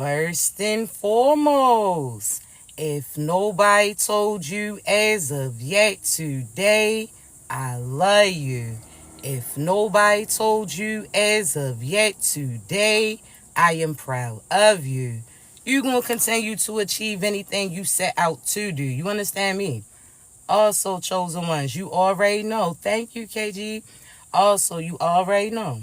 First and foremost, if nobody told you as of yet today, I love you. If nobody told you as of yet today, I am proud of you. You're going to continue to achieve anything you set out to do. You understand me? Also, chosen ones, you already know. Thank you, KG. Also, you already know.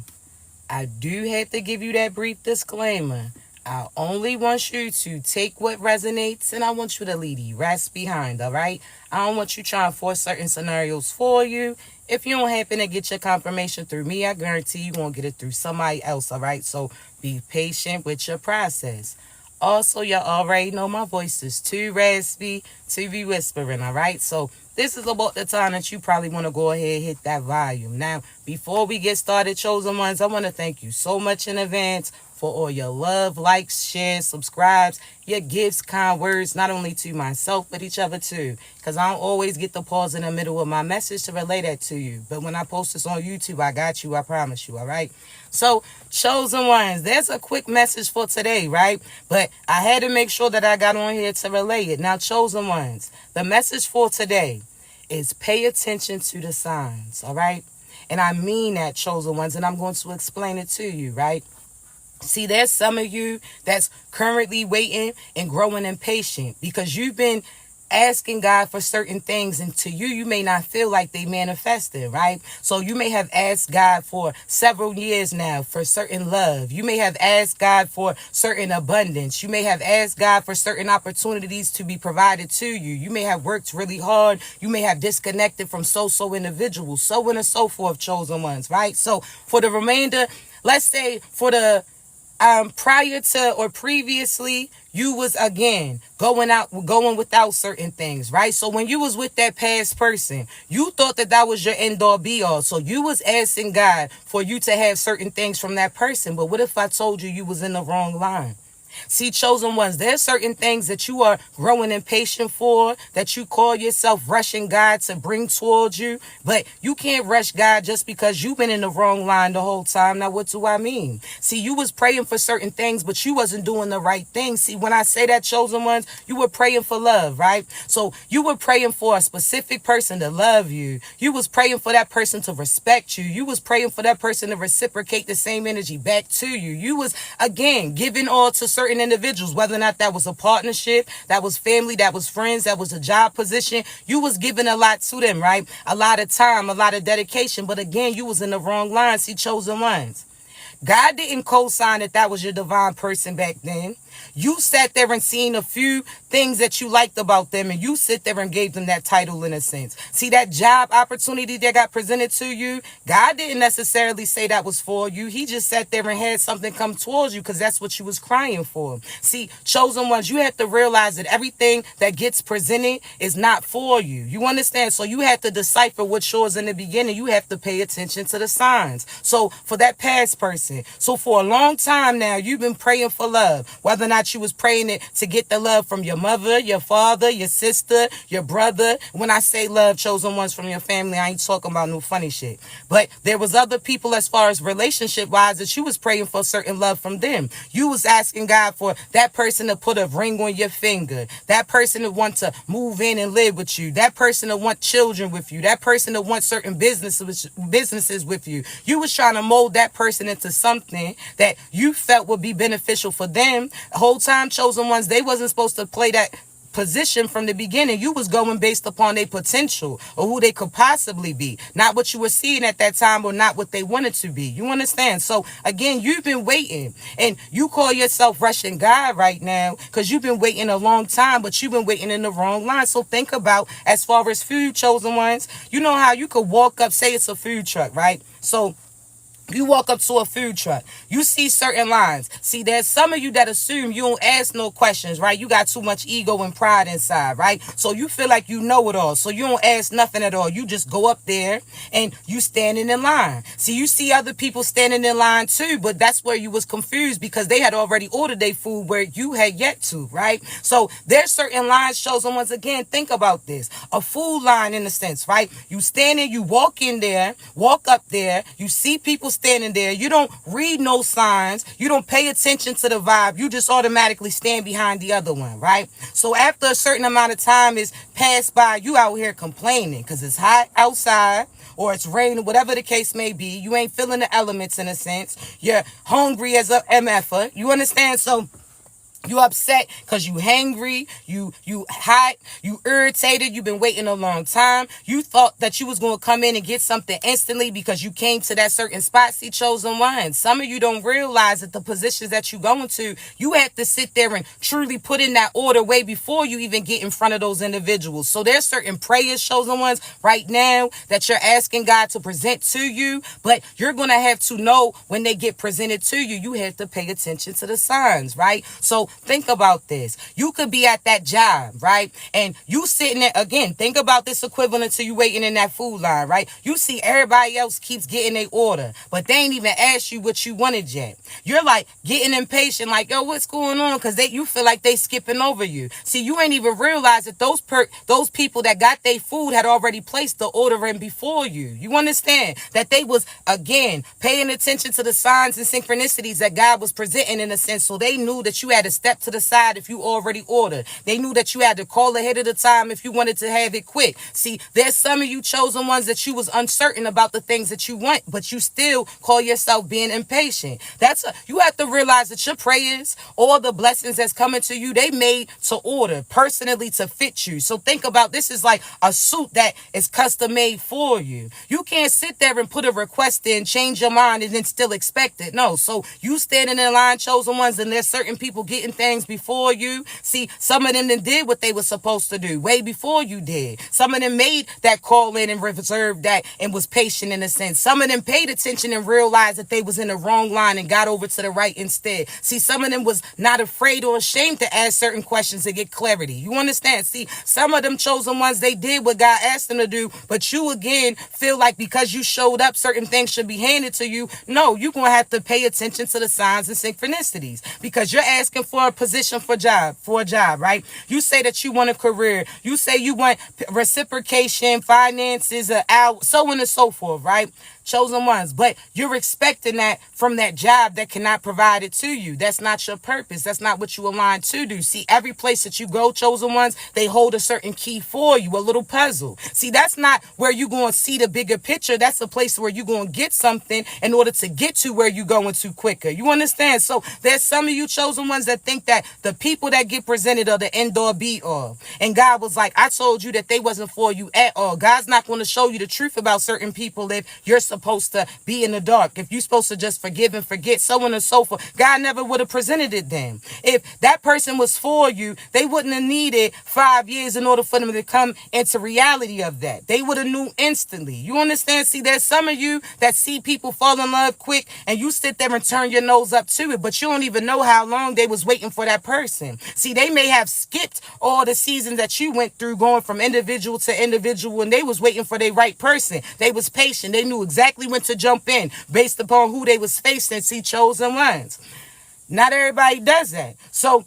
I do have to give you that brief disclaimer. I only want you to take what resonates and I want you to leave the rest behind, all right? I don't want you trying to force certain scenarios for you. If you don't happen to get your confirmation through me, I guarantee you won't get it through somebody else, all right? So be patient with your process. Also, y'all already know my voice is too raspy to be whispering, all right? So this is about the time that you probably want to go ahead and hit that volume. Now, before we get started, chosen ones, I want to thank you so much in advance for all your love, likes, shares, subscribes, your gifts, kind words, not only to myself, but each other too. Because I don't always get the pause in the middle of my message to relay that to you. But when I post this on YouTube, I got you, I promise you, all right? So, chosen ones, there's a quick message for today, right? But I had to make sure that I got on here to relay it. Now, chosen ones, the message for today is pay attention to the signs, all right? And I mean that, chosen ones, and I'm going to explain it to you, right? See, there's some of you that's currently waiting and growing impatient because you've been asking God for certain things, and to you may not feel like they manifested, right? So you may have asked God for several years now for certain love. You may have asked God for certain abundance. You may have asked God for certain opportunities to be provided to you. You may have worked really hard. You may have disconnected from so individuals, so on and so forth, chosen ones, right? So for the remainder, let's say for the prior to or previously, you was again going without certain things, right? So when you was with that past person, you thought that was your end all be all. So you was asking God for you to have certain things from that person. But what if I told you was in the wrong line? See, chosen ones, there's certain things that you are growing impatient for, that you call yourself rushing God to bring towards you. But you can't rush God just because you've been in the wrong line the whole time. Now, what do I mean? See, you was praying for certain things, but you wasn't doing the right thing. See, when I say that, chosen ones, you were praying for love, right? So you were praying for a specific person to love you. You was praying for that person to respect you. You was praying for that person to reciprocate the same energy back to you. You was, again, giving all to certain individuals, whether or not that was a partnership, that was family, that was friends, that was a job position. You was giving a lot to them, right? A lot of time, a lot of dedication. But again, you was in the wrong line. See, chosen ones. God didn't co-sign that was your divine person back then. You sat there and seen a few things that you liked about them, and you sit there and gave them that title in a sense. See, that job opportunity that got presented to you, God didn't necessarily say that was for you. He just sat there and had something come towards you because that's what you was crying for. See, chosen ones, you have to realize that everything that gets presented is not for you. You understand? So you have to decipher what's yours in the beginning. You have to pay attention to the signs. So for that past person, so for a long time now, you've been praying for love, whether or not you was praying it to get the love from your mother, your father, your sister, your brother. When I say love, chosen ones from your family, I ain't talking about no funny shit. But there was other people as far as relationship wise that you was praying for certain love from them. You was asking God for that person to put a ring on your finger, that person to want to move in and live with you, that person to want children with you, that person to want certain businesses with you. You was trying to mold that person into something that you felt would be beneficial for them. The whole time, chosen ones, they wasn't supposed to play that position from the beginning. You was going based upon their potential or who they could possibly be, not what you were seeing at that time or not what they wanted to be. You understand? So again, you've been waiting, and you call yourself rushing God right now because you've been waiting a long time, but you've been waiting in the wrong line. So think about, as far as food, chosen ones, you know how you could walk up, say it's a food truck, right? So you walk up to a food truck. You see certain lines. See, there's some of you that assume you don't ask no questions, right? You got too much ego and pride inside, right? So you feel like you know it all. So you don't ask nothing at all. You just go up there and you standing in line. See, you see other people standing in line too, but that's where you was confused because they had already ordered their food where you had yet to, right? So there's certain lines chosen. Once again, think about this. A food line in a sense, right? You stand in, you walk in there, walk up there, you see people standing there. You don't read no signs. You don't pay attention to the vibe. You just automatically stand behind the other one, right? So after a certain amount of time is passed by, you out here complaining because it's hot outside or it's raining, whatever the case may be. You ain't feeling the elements in a sense. You're hungry as a MFer. You understand? So you upset because you hangry, you hot, you irritated, you've been waiting a long time. You thought that you was going to come in and get something instantly because you came to that certain spot. See, chosen one. Some of you don't realize that the positions that you go into, you have to sit there and truly put in that order way before you even get in front of those individuals. So there's certain prayers, chosen ones, right now that you're asking God to present to you, but you're going to have to know when they get presented to you, you have to pay attention to the signs, right? So think about this. You could be at that job, right? And you sitting there, again, think about this equivalent to you waiting in that food line, right? You see everybody else keeps getting their order, but they ain't even asked you what you wanted yet. You're like getting impatient, like, yo, what's going on? Because you feel like they skipping over you. See, you ain't even realize that those people that got their food had already placed the order in before you. You understand that they was, again, paying attention to the signs and synchronicities that God was presenting in a sense. So they knew that you had to step to the side if you already ordered. They knew that you had to call ahead of the time if you wanted to have it quick. See, there's some of you chosen ones that you was uncertain about the things that you want, but you still call yourself being impatient. You have to realize that your prayers, all the blessings that's coming to you, they made to order, personally to fit you. So think about this is like a suit that is custom made for you. You can't sit there and put a request in, change your mind, and then still expect it. No. So you standing in line, chosen ones, and there's certain people getting things before you. See, some of them did what they were supposed to do way before you did. Some of them made that call in and reserved that and was patient in a sense. Some of them paid attention and realized that they was in the wrong line and got over to the right instead. See, some of them was not afraid or ashamed to ask certain questions to get clarity. You understand? See, some of them chosen ones, they did what God asked them to do, but you again feel like because you showed up, certain things should be handed to you. No, you're going to have to pay attention to the signs and synchronicities because you're asking for a position for a job, right? You say that you want a career. You say you want reciprocation, finances, so on and so forth, right? Chosen ones, but you're expecting that from that job that cannot provide it to you. That's not your purpose. That's not what you aligned to do. See, every place that you go, chosen ones, they hold a certain key for you, a little puzzle. See, that's not where you're going to see the bigger picture. That's a place where you're going to get something in order to get to where you're going to quicker. You understand? So there's some of you chosen ones that think that the people that get presented are the end all be all. And God was like, I told you that they wasn't for you at all. God's not going to show you the truth about certain people if you're supposed to be in the dark, if you're supposed to just forgive and forget, so on and so forth. God never would have presented it then. If that person was for you, they wouldn't have needed 5 years in order for them to come into reality of that. They would have knew instantly. You understand? See, there's some of you that see people fall in love quick and you sit there and turn your nose up to it, but you don't even know how long they was waiting for that person. See, they may have skipped all the seasons that you went through going from individual to individual and they was waiting for their right person. They was patient. They knew exactly when to jump in based upon who they was facing. See, chosen ones. Not everybody does that. So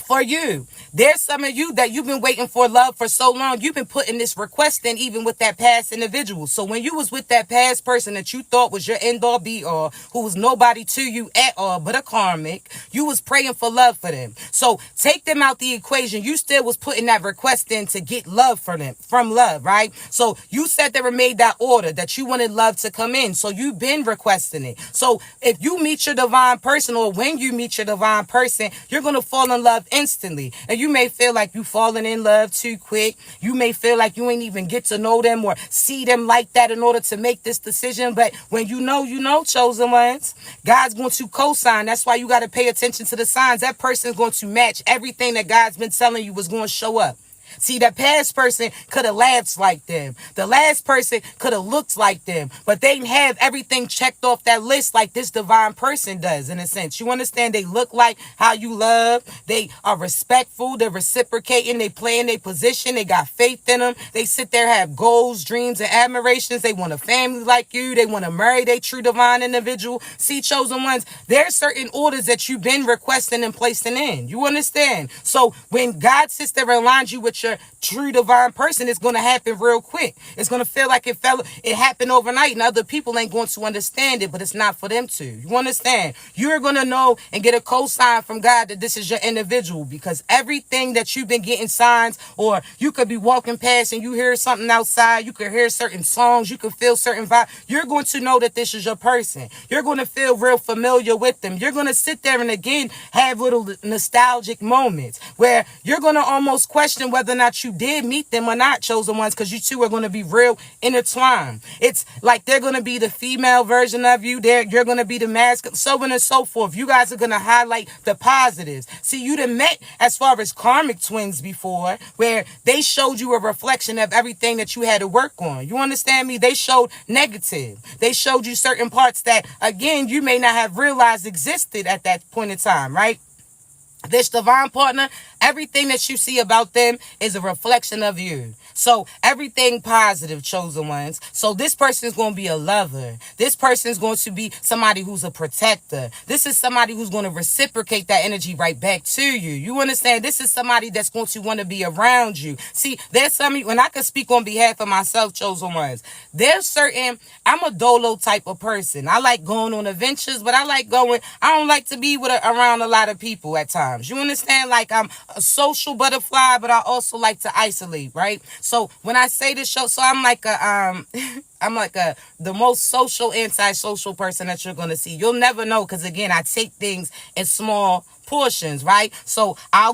for you, there's some of you that you've been waiting for love for so long. You've been putting this request in even with that past individual. So when you was with that past person that you thought was your end all be all, who was nobody to you at all but a karmic, you was praying for love for them. So take them out the equation. You still was putting that request in to get love for them, from love, right? So you sat there and made that order that you wanted love to come in. So you've been requesting it. So if you meet your divine person, or when you meet your divine person, you're going to fall in love instantly. And you may feel like you falling in love too quick. You may feel like you ain't even get to know them or see them like that in order to make this decision. But when you know, chosen ones, God's going to co-sign. That's why you got to pay attention to the signs. That person is going to match everything that God's been telling you was going to show up. See, that past person could have laughed like them. The last person could have looked like them. But they didn't have everything checked off that list like this divine person does, in a sense. You understand? They look like how you love. They are respectful. They're reciprocating. They play in their position. They got faith in them. They sit there, have goals, dreams, and admirations. They want a family like you. They want to marry their true divine individual. See, chosen ones, there are certain orders that you've been requesting and placing in. You understand? So when God sits there and aligns you with meet your true divine person, it's going to happen real quick. It's going to feel like it happened overnight, and other people ain't going to understand it, but it's not for them to. You understand? You're going to know and get a cosign from God that this is your individual, because everything that you've been getting signs, or you could be walking past and you hear something outside, you could hear certain songs, you could feel certain vibe. You're going to know that this is your person. You're going to feel real familiar with them. You're going to sit there and again have little nostalgic moments where you're going to almost question whether or not you did meet them or not, chosen ones, because you two are going to be real intertwined. It's like they're going to be the female version of you. You're going to be the masculine, so on and so forth. You guys are going to highlight the positives. See, you done met as far as karmic twins before, where they showed you a reflection of everything that you had to work on. You understand me? They showed negative. They showed you certain parts that, again, you may not have realized existed at that point in time, right? This divine partner, everything that you see about them is a reflection of you. So everything positive, chosen ones. So this person is going to be a lover. This person is going to be somebody who's a protector. This is somebody who's going to reciprocate that energy right back to you. You understand? This is somebody that's going to want to be around you. See, there's some, when I can speak on behalf of myself, chosen ones, there's certain, I'm a dolo type of person. I like going on adventures, but I don't like to be around a lot of people at times. You understand? Like, I'm a social butterfly, but I also like to isolate, right? So when I say this show, so I'm like the most social, antisocial person that you're going to see. You'll never know, because again, I take things in small portions, right? So I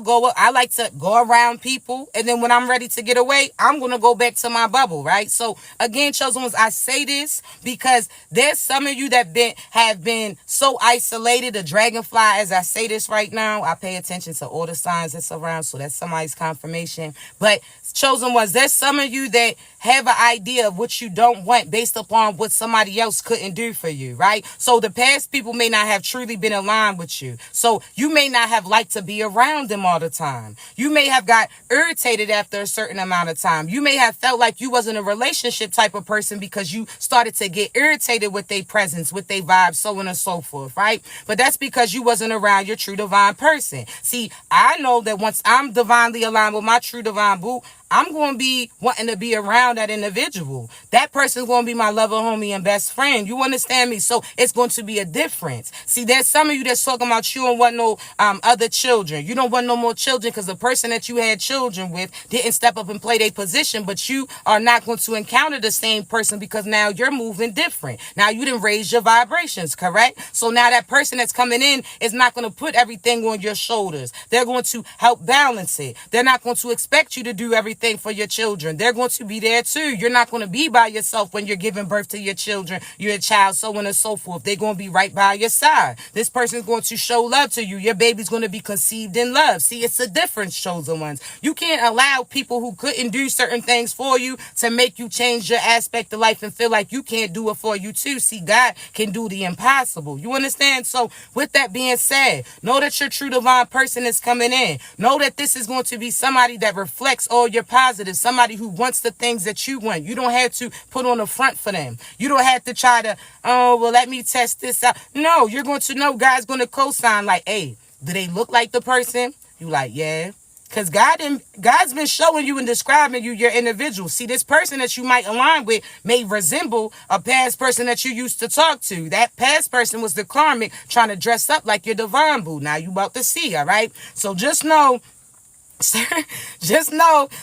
like to go around people, and then when I'm ready to get away, I'm going to go back to my bubble, right? So again, chosen ones, I say this because there's some of you that have been so isolated, a dragonfly, as I say this right now. I pay attention to all the signs that's around, so that's somebody's confirmation. But chosen ones, there's some of you that have an idea of what you don't want based upon what somebody else couldn't do for you, right? So the past people may not have truly been aligned with you. So you may not have liked to be around them all the time. You may have got irritated after a certain amount of time. You may have felt like you wasn't a relationship type of person because you started to get irritated with their presence, with their vibes, so on and so forth, right? But that's because you wasn't around your true divine person. See, I know that once I'm divinely aligned with my true divine boo, I'm going to be wanting to be around that individual. That person's going to be my lover, homie, and best friend. You understand me? So it's going to be a difference. See, there's some of you that's talking about you don't want no other children. You don't want no more children because the person that you had children with didn't step up and play their position, but you are not going to encounter the same person because now you're moving different. Now you didn't raise your vibrations, correct? So now that person that's coming in is not going to put everything on your shoulders. They're going to help balance it. They're not going to expect you to do everything for your children. They're going to be there too. You're not going to be by yourself when you're giving birth to your children, your child, so on and so forth. They're going to be right by your side. This person's going to show love to you. Your baby's going to be conceived in love. See, it's a difference, chosen ones. You can't allow people who couldn't do certain things for you to make you change your aspect of life and feel like you can't do it for you too. See, God can do the impossible. You understand? So with that being said, know that your true divine person is coming in. Know that this is going to be somebody that reflects all your positive, somebody who wants the things that you want. You don't have to put on a front for them. You don't have to try to, oh, well, let me test this out. No, you're going to know God's going to co-sign like, hey, do they look like the person? You like, yeah. Because God's been showing you and describing you your individual. See, this person that you might align with may resemble a past person that you used to talk to. That past person was the karmic trying to dress up like your divine boo. Now you about to see, all right? So just know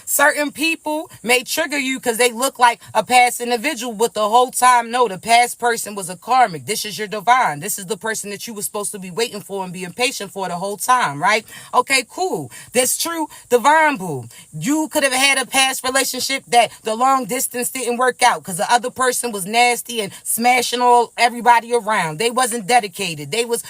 certain people may trigger you because they look like a past individual, but the whole time, no, the past person was a karmic. This is your divine. This is the person that you were supposed to be waiting for and being patient for the whole time, right? Okay, cool. That's true. Divine boo. You could have had a past relationship that the long distance didn't work out because the other person was nasty and smashing everybody around. They wasn't dedicated. They was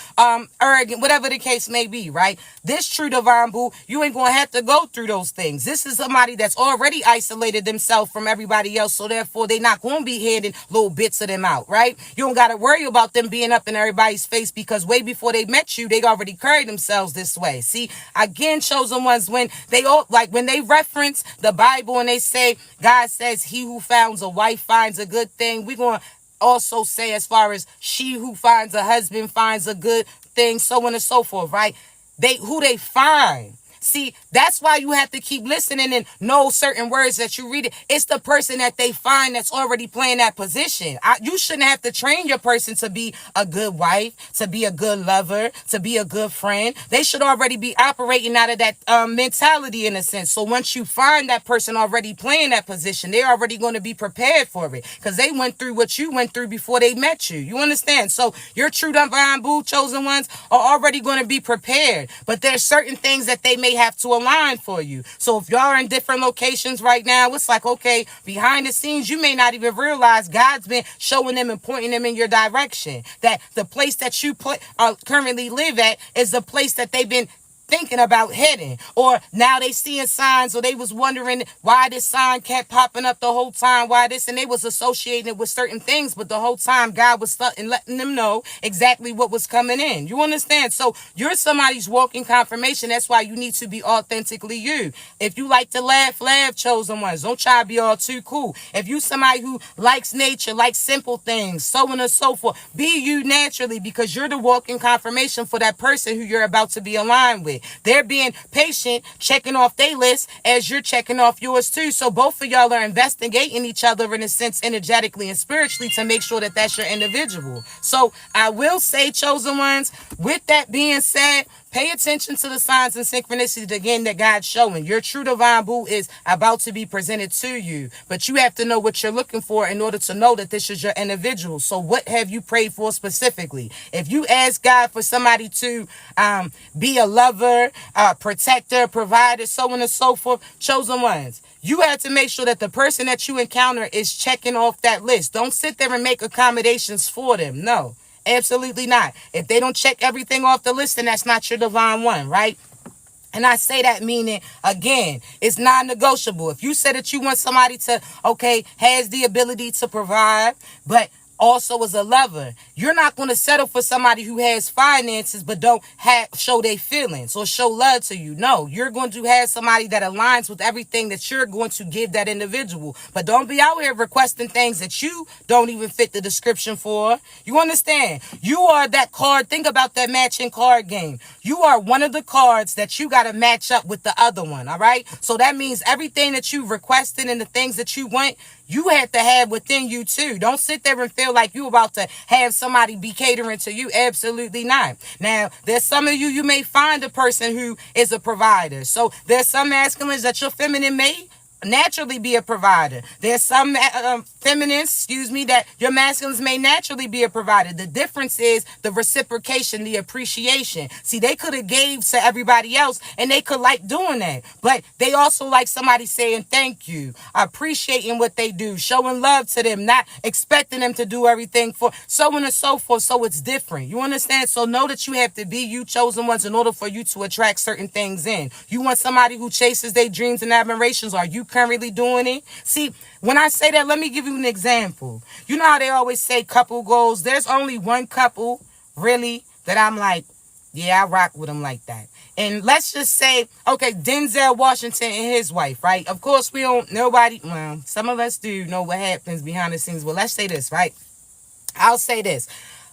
arrogant, whatever the case may be, right? This true divine boo, you ain't gonna have to go through those things. This is somebody that's already isolated themselves from everybody else, so therefore they're not going to be handing little bits of them out, right? You don't got to worry about them being up in everybody's face because way before they met you, they already carried themselves this way. See, again, chosen ones, when they reference the Bible and they say, God says, he who finds a wife finds a good thing, we're going to also say as far as she who finds a husband finds a good thing, so on and so forth, right? Who they find. See, that's why you have to keep listening and know certain words that you read. It's the person that they find that's already playing that position. You shouldn't have to train your person to be a good wife, to be a good lover, to be a good friend. They should already be operating out of that mentality in a sense. So once you find that person already playing that position, they're already going to be prepared for it because they went through what you went through before they met you. You understand? So your true divine boo chosen ones are already going to be prepared, but there's certain things that they may have to align for you. So if y'all are in different locations right now, it's like, okay, behind the scenes, you may not even realize God's been showing them and pointing them in your direction. That the place that you currently live at is the place that they've been thinking about heading, or now they seeing signs, or they was wondering why this sign kept popping up the whole time, why this, and they was associating it with certain things, but the whole time God was letting them know exactly what was coming in. You understand? So you're somebody's walking confirmation. That's why you need to be authentically you. If you like to laugh, chosen ones. Don't try to be all too cool. If you somebody who likes nature, likes simple things, so on and so forth, be you naturally, because you're the walking confirmation for that person who you're about to be aligned with. They're being patient, checking off their list as you're checking off yours too. So both of y'all are investigating each other in a sense, energetically and spiritually, to make sure that that's your individual. So I will say, chosen ones, with that being said, pay attention to the signs and synchronicities again that God's showing. Your true divine boo is about to be presented to you, but you have to know what you're looking for in order to know that this is your individual. So what have you prayed for specifically? If you ask God for somebody to be a lover, protector, provider, so on and so forth, chosen ones, you have to make sure that the person that you encounter is checking off that list. Don't sit there and make accommodations for them. No. Absolutely not. If they don't check everything off the list, then that's not your divine one, right? And I say that meaning, again, it's non-negotiable. If you say that you want somebody to, okay, has the ability to provide, but also is a lover, you're not going to settle for somebody who has finances but don't show their feelings or show love to you. No, you're going to have somebody that aligns with everything that you're going to give that individual. But don't be out here requesting things that you don't even fit the description for. You understand? You are that card. Think about that matching card game. You are one of the cards that you got to match up with the other one. All right. So that means everything that you've requested and the things that you want, you have to have within you too. Don't sit there and feel like you about to have somebody be catering to you. Absolutely not. Now, there's some of you may find a person who is a provider. So there's some masculines that your feminine may naturally be a provider. There's some feminines, that your masculines may naturally be a provider. The difference is the reciprocation, the appreciation. See, they could have gave to everybody else and they could like doing that, but they also like somebody saying thank you, appreciating what they do, showing love to them, not expecting them to do everything for, so on and so forth. So it's different. You understand? So know that you have to be you, chosen ones, in order for you to attract certain things in. You want somebody who chases their dreams and admirations. Are you currently doing it? See, when I say that, let me give you an example. You know how they always say couple goals? There's only one couple, really, that I'm like, yeah, I rock with them like that. And let's just say, okay, Denzel Washington and his wife, right? Of course, well, some of us do know what happens behind the scenes. Well, let's say this, right? I'll say this.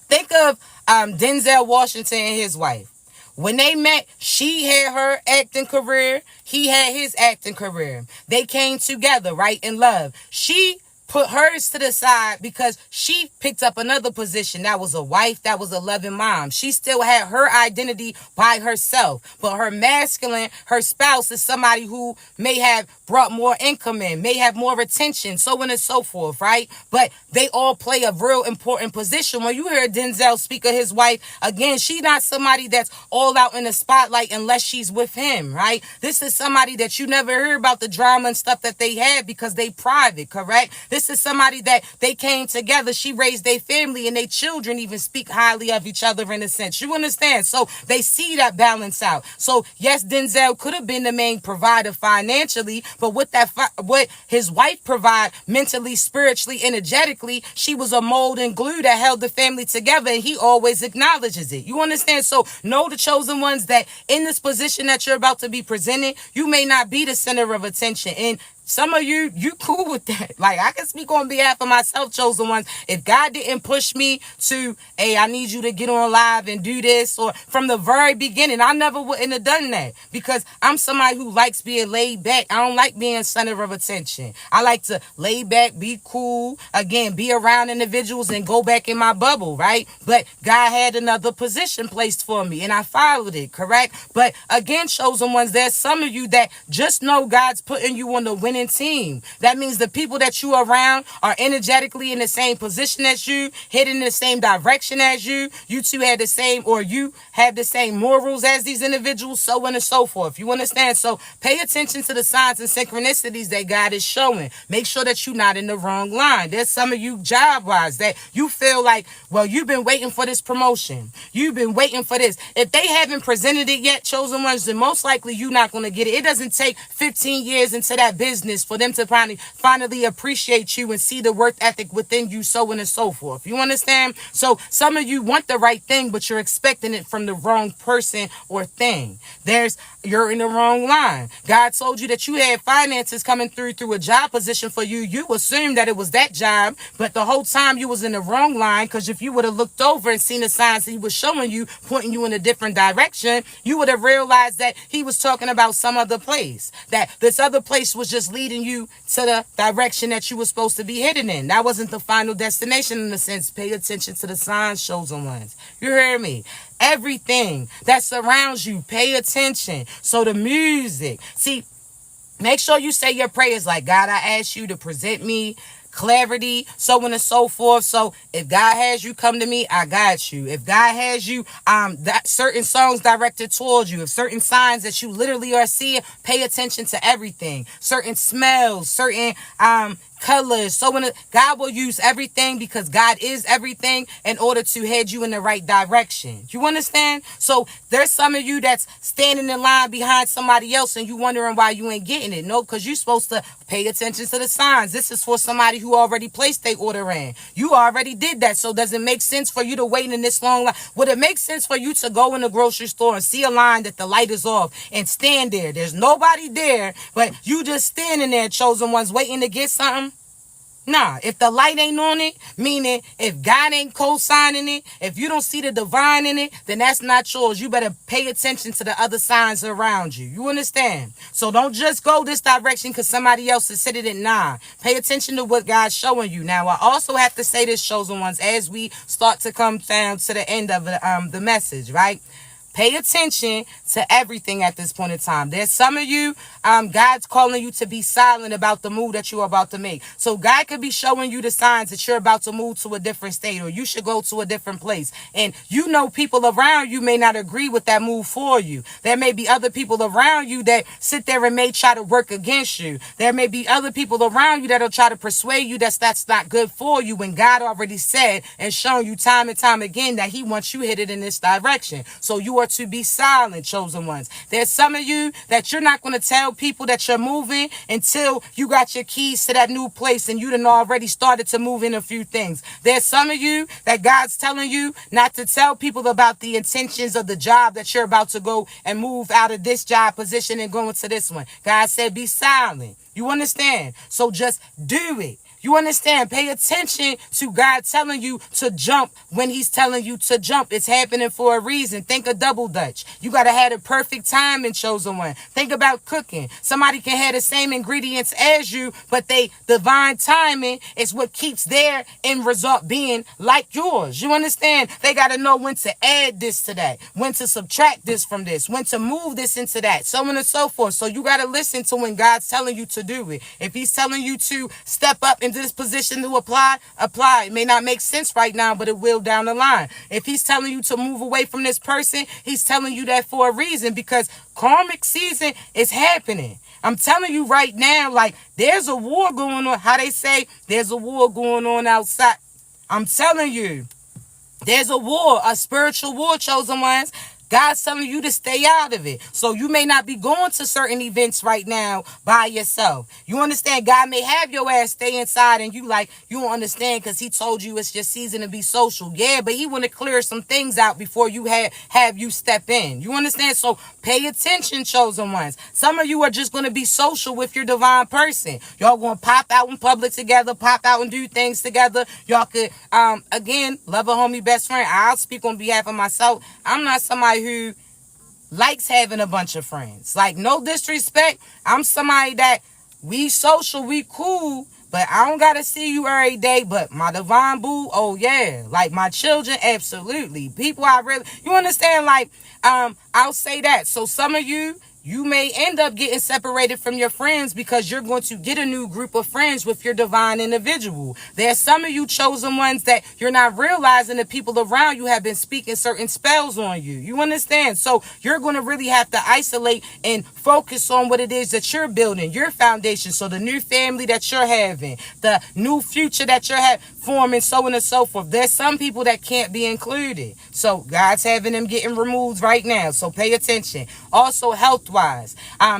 Think of Denzel Washington and his wife. When they met, she had her acting career. He had his acting career. They came together, right, in love. She put hers to the side because she picked up another position. That was a wife, that was a loving mom. She still had her identity by herself. But her masculine, her spouse, is somebody who may have brought more income in, may have more attention, so on and so forth, right? But they all play a real important position. When you hear Denzel speak of his wife, again, she's not somebody that's all out in the spotlight unless she's with him, right? This is somebody that you never hear about the drama and stuff that they had because they private, correct? This is somebody that they came together. She raised their family and their children even speak highly of each other in a sense. You understand? So they see that balance out. So yes, Denzel could have been the main provider financially, but what his wife provide mentally, spiritually, energetically, she was a mold and glue that held the family together, and he always acknowledges it. You understand? So know, the chosen ones, that in this position that you're about to be presented, you may not be the center of attention. And Some of you, you cool with that. Like, I can speak on behalf of myself, chosen ones. If God didn't push me to, hey, I need you to get on live and do this, or from the very beginning, I never wouldn't have done that, because I'm somebody who likes being laid back. I don't like being center of attention. I like to lay back, be cool, again, be around individuals and go back in my bubble, right? But God had another position placed for me and I followed it, correct? But again, chosen ones, there's some of you that just know God's putting you on the winning team. That means the people that you are around are energetically in the same position as you, heading in the same direction as you. You two had the same, or you have the same morals as these individuals, so on and so forth. You understand? So pay attention to the signs and synchronicities that God is showing. Make sure that you're not in the wrong line. There's some of you job-wise that you feel like, well, you've been waiting for this promotion. You've been waiting for this. If they haven't presented it yet, chosen ones, then most likely you're not going to get it. It doesn't take 15 years into that business for them to finally appreciate you and see the work ethic within you, so on and so forth. You understand? So some of you want the right thing, but you're expecting it from the wrong person or thing. You're in the wrong line. God told you that you had finances coming through a job position for you. You assumed that it was that job, but the whole time you was in the wrong line, because if you would have looked over and seen the signs he was showing you, pointing you in a different direction, you would have realized that he was talking about some other place, that this other place was just leading you to the direction that you were supposed to be heading in. That wasn't the final destination in a sense. Pay attention to the signs, chosen ones. You hear me? Everything that surrounds you, pay attention. So the music, see, make sure you say your prayers like, God, I ask you to present me clarity, so on and so forth. So if God has you come to me, I got you. If God has you, that certain songs directed towards you, if certain signs that you literally are seeing, pay attention to everything. Certain smells, certain colors. So when God will use everything, because God is everything, in order to head you in the right direction. You understand? So there's some of you that's standing in line behind somebody else and you wondering why you ain't getting it. No, because you're supposed to pay attention to the signs. This is for somebody who already placed their order in. You already did that. So does it make sense for you to wait in this long line? Would it make sense for you to go in the grocery store and see a line that the light is off and stand there? There's nobody there, but you just standing there, chosen ones, waiting to get something? Nah, if the light ain't on it, meaning if God ain't co-signing it, if you don't see the divine in it, then that's not yours. You better pay attention to the other signs around you. You understand? So don't just go this direction because somebody else is sitting it. Nah, pay attention to what God's showing you. Now, I also have to say this, chosen ones, as we start to come down to the end of the message, right? Pay attention to everything at this point in time. There's some of you, God's calling you to be silent about the move that you're about to make. So God could be showing you the signs that you're about to move to a different state, or you should go to a different place. And you know people around you may not agree with that move for you. There may be other people around you that sit there and may try to work against you. There may be other people around you that'll try to persuade you that that's not good for you, when God already said and shown you time and time again that he wants you headed in this direction. So you are to be silent, chosen ones. There's some of you that you're not going to tell people that you're moving until you got your keys to that new place and you done already started to move in a few things. There's some of you that God's telling you not to tell people about the intentions of the job that you're about to go and move out of this job position and go into this one. God said be silent. You understand? So just do it. You understand? Pay attention to God telling you to jump when he's telling you to jump. It's happening for a reason. Think of double dutch. You got to have the perfect time in chosen one. Think about cooking. Somebody can have the same ingredients as you, but they divine timing is what keeps their end result being like yours. You understand? They got to know when to add this to that, when to subtract this from this, when to move this into that, so on and so forth. So you got to listen to when God's telling you to do it. If he's telling you to step up into this position to apply. It may not make sense right now, but it will down the line. If he's telling you to move away from this person, he's telling you that for a reason, because karmic season is happening. I'm telling you right now, like, there's a war going on. How they say there's a war going on outside. I'm telling you, there's a war, a spiritual war, chosen ones. God's telling you to stay out of it. So you may not be going to certain events right now by yourself. You understand? God may have your ass stay inside and you don't understand because he told you it's your season to be social. Yeah, but he want to clear some things out before you have you step in. You understand? So pay attention, chosen ones. Some of you are just going to be social with your divine person. Y'all going to pop out in public together, pop out and do things together. Y'all could, again, love a homie best friend. I'll speak on behalf of myself. I'm not somebody who likes having a bunch of friends. Like, no disrespect. I'm somebody that we social, we cool, but I don't got to see you every day. But my divine boo, oh yeah. Like my children, absolutely. People I really, you understand? Like, I'll say that. So some of you may end up getting separated from your friends because you're going to get a new group of friends with your divine individual. There's some of you chosen ones that you're not realizing the people around you have been speaking certain spells on you. You understand? So you're going to really have to isolate and focus on what it is that you're building, your foundation. So the new family that you're having, the new future that you're forming, so on and so forth. There's some people that can't be included. So God's having them getting removed right now. So pay attention. Also, health-wise,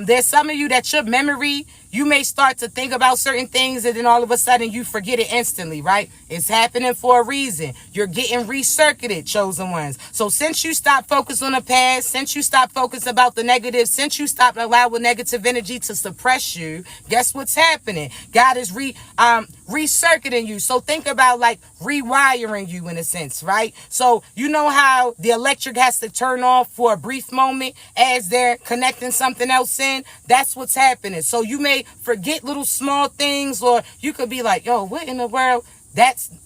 there's some of you that your memory, you may start to think about certain things and then all of a sudden you forget it instantly, right? It's happening for a reason. You're getting recircuited, chosen ones. So since you stop focusing on the past, since you stop focusing about the negative, since you stop allowing negative energy to suppress you, guess what's happening? God is recircuiting you. So think about like rewiring you in a sense, right? So you know how the electric has to turn off for a brief moment as they're connecting something else in? That's what's happening. So you may forget little small things, or you could be like, yo, what in the world?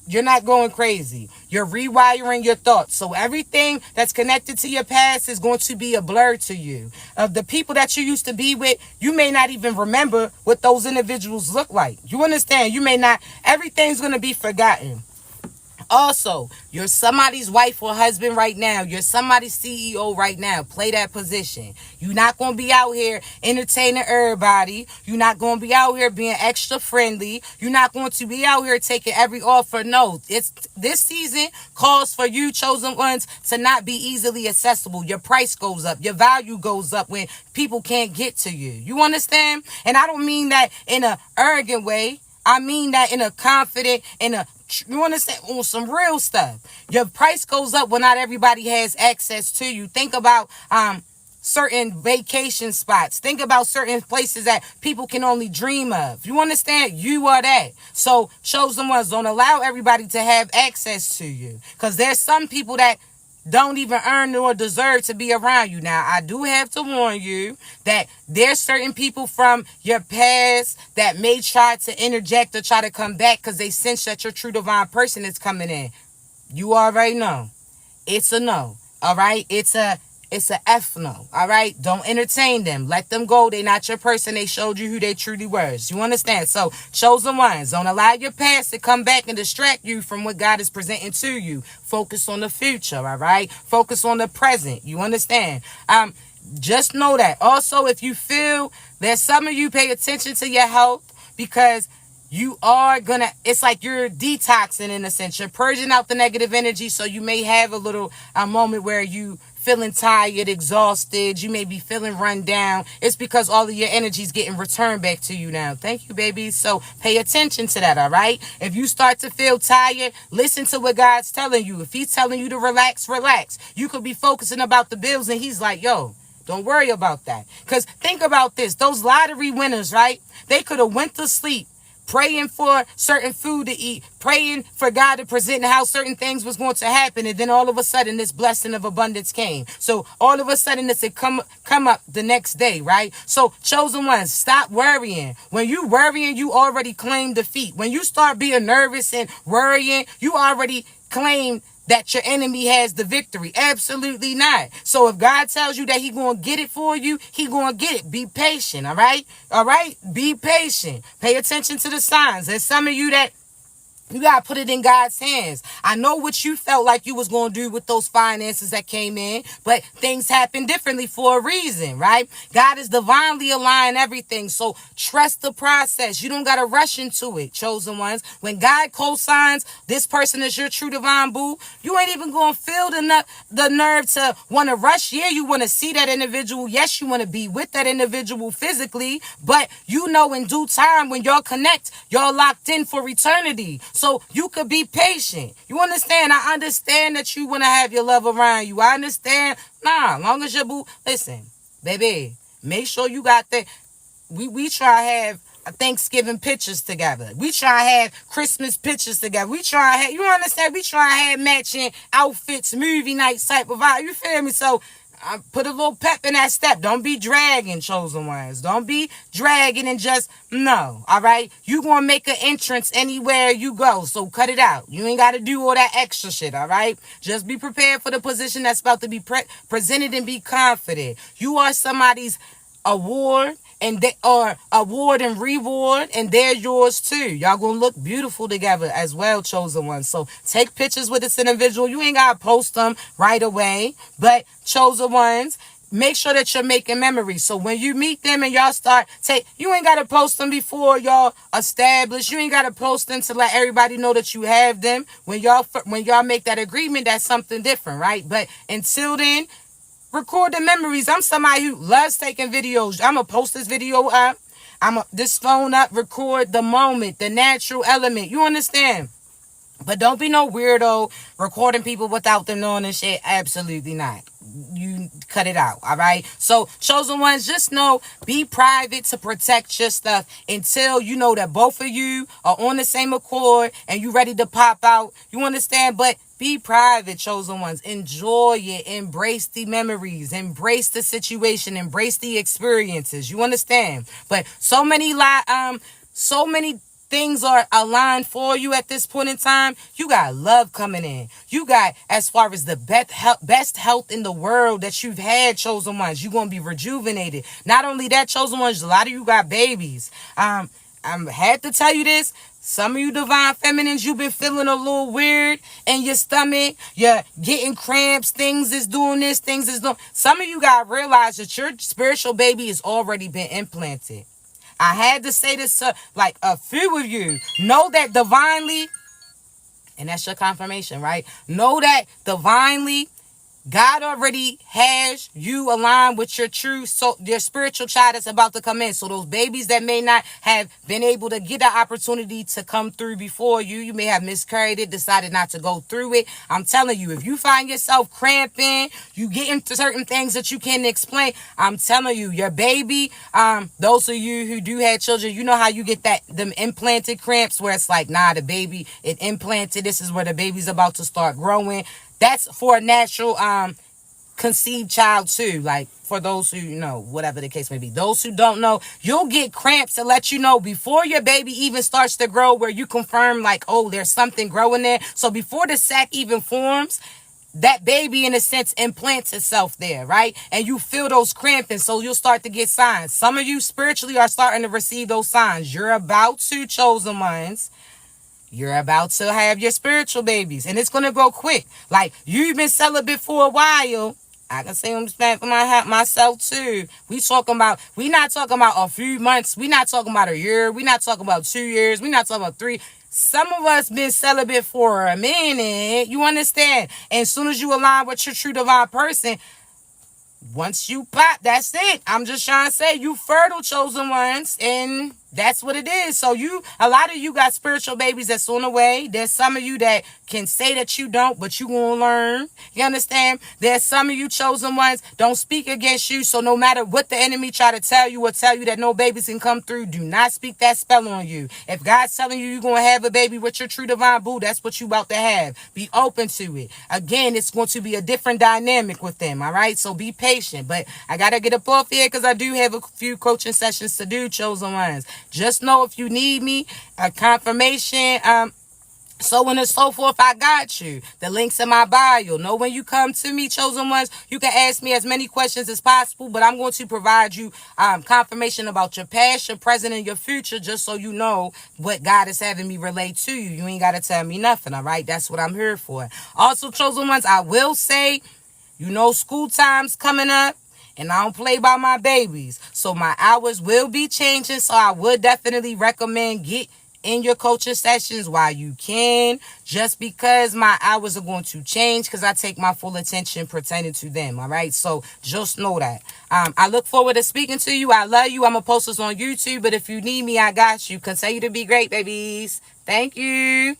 You're not going crazy. You're rewiring your thoughts. So everything that's connected to your past is going to be a blur to you. Of the people that you used to be with, you may not even remember what those individuals look like. You understand? You may not. Everything's going to be forgotten. Also, you're somebody's wife or husband right now. You're somebody's CEO right now. Play that position. You're not going to be out here entertaining everybody. You're not going to be out here being extra friendly. You're not going to be out here taking every offer. No, this season calls for you, chosen ones, to not be easily accessible. Your price goes up. Your value goes up when people can't get to you. You understand? And I don't mean that in an arrogant way. I mean that in a confident, you understand, on some real stuff. Your price goes up when not everybody has access to you. Think about certain vacation spots. Think about certain places that people can only dream of. You understand? You are that. So chosen ones, don't allow everybody to have access to you, because there's some people that don't even earn nor deserve to be around you. Now, I do have to warn you that there's certain people from your past that may try to interject or try to come back because they sense that your true divine person is coming in. You already know. It's a no. All right? It's a F no. All right? Don't entertain them. Let them go. They're not your person. They showed you who they truly were. You understand? So, chosen ones, don't allow your past to come back and distract you from what God is presenting to you. Focus on the future, all right? Focus on the present. You understand? Just know that. Also, if you feel that some of you pay attention to your health, because you are gonna, it's like you're detoxing in a sense. You're purging out the negative energy, so you may have a little moment where you feeling tired, exhausted. You may be feeling run down. It's because all of your energy is getting returned back to you now. Thank you, baby. So pay attention to that, all right? If you start to feel tired, listen to what God's telling you. If he's telling you to relax, relax. You could be focusing about the bills and he's like, yo, don't worry about that. Because think about this. Those lottery winners, right? They could have went to sleep praying for certain food to eat, praying for God to present how certain things was going to happen, and then all of a sudden this blessing of abundance came. So all of a sudden this had come up the next day, right? So chosen ones, stop worrying. When you worrying, you already claim defeat. When you start being nervous and worrying, you already claim that your enemy has the victory. Absolutely not. So if God tells you that he going to get it for you, he going to get it. Be patient, all right? All right? Be patient. Pay attention to the signs. There's some of you that You got to put it in God's hands. I know what you felt like you was going to do with those finances that came in, but things happen differently for a reason, right? God is divinely aligned everything. So trust the process. You don't got to rush into it, chosen ones. When God co-signs this person is your true divine boo, you ain't even going to feel the nerve to want to rush. Yeah, you want to see that individual. Yes, you want to be with that individual physically, but you know in due time when y'all connect, y'all locked in for eternity. So you could be patient. You understand? I understand that you want to have your love around you. I understand. Nah, long as your boo. Listen, baby, make sure you got that. We try to have Thanksgiving pictures together. We try to have Christmas pictures together. We try to have, you understand? We try to have matching outfits, movie nights type of vibe. You feel me? So I put a little pep in that step. Don't be dragging, chosen ones. Don't be dragging and just, no, all right? You going to make an entrance anywhere you go, so cut it out. You ain't got to do all that extra shit, all right? Just be prepared for the position that's about to be presented and be confident. You are somebody's award and they are award and reward, and they're yours too. Y'all gonna look beautiful together as well, chosen ones. So take pictures with this individual. You ain't gotta post them right away, but chosen ones, make sure that you're making memories. So when you meet them and y'all start you ain't gotta post them before y'all establish. You ain't gotta post them to let everybody know that you have them. When y'all make that agreement, that's something different, right? But until then, record the memories. I'm somebody who loves taking videos. I'm going to post this video up. This phone up, record the moment, the natural element. You understand? But don't be no weirdo recording people without them knowing and shit. Absolutely not. You cut it out, all right? So, chosen ones, just know, be private to protect your stuff until you know that both of you are on the same accord and you ready to pop out. You understand? But be private, chosen ones. Enjoy it. Embrace the memories. Embrace the situation. Embrace the experiences. You understand? But so many things are aligned for you at this point in time. You got love coming in. You got, as far as the best health in the world that you've had, chosen ones. You're going to be rejuvenated. Not only that, chosen ones, a lot of you got babies. I had to tell you this. Some of you divine feminines, you've been feeling a little weird in your stomach. You're getting cramps. Things is doing this. Things is doing. Some of you got to realize that your spiritual baby has already been implanted. I had to say this to like a few of you. Know that divinely, and that's your confirmation, right? Know that divinely, God already has you aligned with your your spiritual child that's about to come in. So those babies that may not have been able to get the opportunity to come through before you may have miscarried it, decided not to go through it. I'm telling you, if you find yourself cramping, you get into certain things that you can't explain, I'm telling you, your baby, those of you who do have children, you know how you get them implanted cramps where it's like, nah, the baby, it implanted, this is where the baby's about to start growing. That's for a natural conceived child too. Like for those who know, whatever the case may be. Those who don't know, you'll get cramps to let you know before your baby even starts to grow, where you confirm like, oh, there's something growing there. So before the sac even forms, that baby in a sense implants itself there, right? And you feel those cramping, so you'll start to get signs. Some of you spiritually are starting to receive those signs. You're about to, chosen ones. You're about to have your spiritual babies, and it's going to go quick. Like, you've been celibate for a while. I can say I'm speaking for myself too. We not talking about a few months. We not talking about a year. We not talking about 2 years. We not talking about 3. Some of us been celibate for a minute. You understand? And as soon as you align with your true divine person, once you pop, that's it. I'm just trying to say, you fertile, chosen ones, and that's what it is. So a lot of you got spiritual babies that's on the way. There's some of you that can say that you don't, but you gonna learn. You understand? There's some of you chosen ones, don't speak against you. So no matter what the enemy try to tell you or tell you that no babies can come through, do not speak that spell on you. If God's telling you you're gonna have a baby with your true divine boo, that's what you about to have. Be open to it. Again, it's going to be a different dynamic with them, all right? So be patient. But I gotta get up off here because I do have a few coaching sessions to do, chosen ones. Just know if you need me, a confirmation, So on and so forth, I got you. The links in my bio. Know when you come to me, chosen ones, you can ask me as many questions as possible, but I'm going to provide you confirmation about your past, your present, and your future, just so you know what God is having me relate to you. You ain't got to tell me nothing, all right? That's what I'm here for. Also, chosen ones, I will say, school time's coming up. And I don't play by my babies. So my hours will be changing. So I would definitely recommend get in your coaching sessions while you can. Just because my hours are going to change because I take my full attention pertaining to them. All right. So just know that. I look forward to speaking to you. I love you. I'm going to post this on YouTube. But if you need me, I got you. Continue to be great, babies. Thank you.